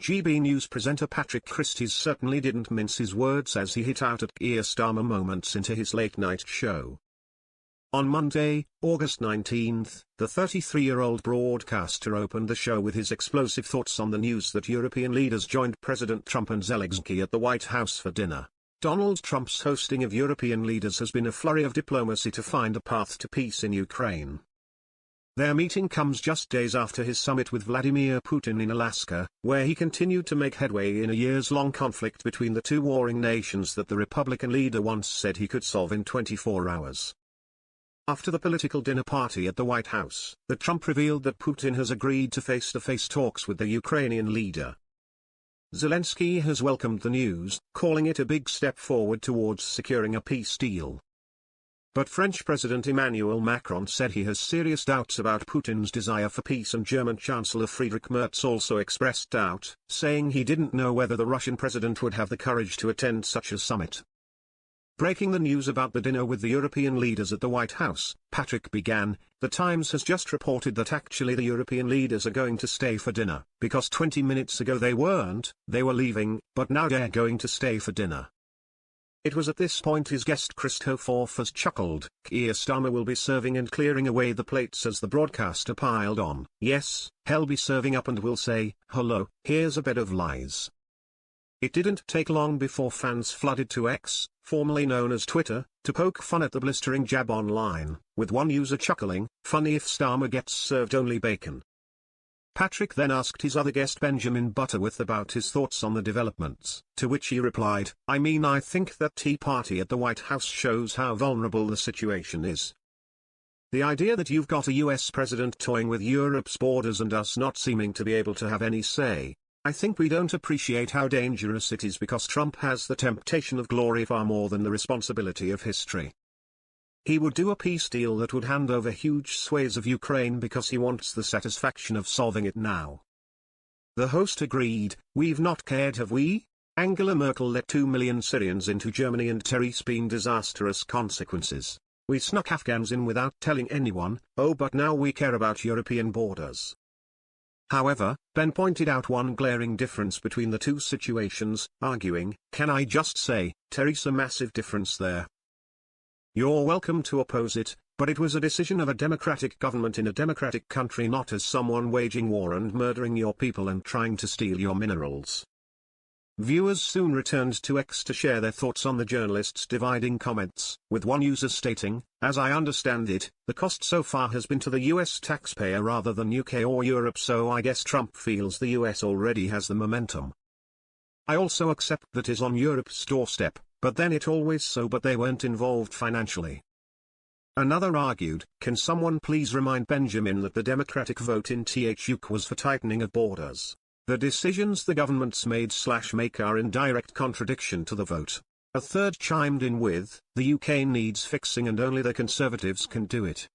GB News presenter Patrick Christys certainly didn't mince his words as he hit out at Keir Starmer moments into his late-night show. On Monday, August 19, the 33-year-old broadcaster opened the show with his explosive thoughts on the news that European leaders joined President Trump and Zelensky at the White House for dinner. Donald Trump's hosting of European leaders has been a flurry of diplomacy to find a path to peace in Ukraine. Their meeting comes just days after his summit with Vladimir Putin in Alaska, where he continued to make headway in a years-long conflict between the two warring nations that the Republican leader once said he could solve in 24 hours. After the political dinner party at the White House, Trump revealed that Putin has agreed to face-to-face talks with the Ukrainian leader. Zelensky has welcomed the news, calling it a big step forward towards securing a peace deal. But French President Emmanuel Macron said he has serious doubts about Putin's desire for peace, and German Chancellor Friedrich Merz also expressed doubt, saying he didn't know whether the Russian president would have the courage to attend such a summit. Breaking the news about the dinner with the European leaders at the White House, Patrick began, "The Times has just reported that actually the European leaders are going to stay for dinner, because 20 minutes ago they weren't, they were leaving, but now they're going to stay for dinner." It was at this point his guest Christopher chuckled. Keir Starmer will be serving and clearing away the plates as the broadcaster piled on. "Yes, he'll be serving up and will say, 'Hello, here's a bed of lies.'" It didn't take long before fans flooded to X, formerly known as Twitter, to poke fun at the blistering jab online, with one user chuckling, "Funny if Starmer gets served only bacon." Patrick then asked his other guest Benjamin Butterworth about his thoughts on the developments, to which he replied, I think that tea party at the White House shows how vulnerable the situation is. The idea that you've got a US president toying with Europe's borders and us not seeming to be able to have any say, I think we don't appreciate how dangerous it is, because Trump has the temptation of glory far more than the responsibility of history. He would do a peace deal that would hand over huge swathes of Ukraine because he wants the satisfaction of solving it now. The host agreed, "We've not cared, have we? Angela Merkel let 2 million Syrians into Germany and Terry's been disastrous consequences. We snuck Afghans in without telling anyone, but now we care about European borders." However, Ben pointed out one glaring difference between the two situations, arguing, "Can I just say, Terry's a massive difference there. You're welcome to oppose it, but it was a decision of a democratic government in a democratic country, not as someone waging war and murdering your people and trying to steal your minerals." Viewers soon returned to X to share their thoughts on the journalist's dividing comments, with one user stating, "As I understand it, the cost so far has been to the US taxpayer rather than UK or Europe, so I guess Trump feels the US already has the momentum. I also accept that is on Europe's doorstep, but then it always so, but they weren't involved financially." Another argued, "Can someone please remind Benjamin that the Democratic vote in THUK was for tightening of borders? The decisions the government's made/make are in direct contradiction to the vote." A third chimed in with, "The UK needs fixing and only the Conservatives can do it."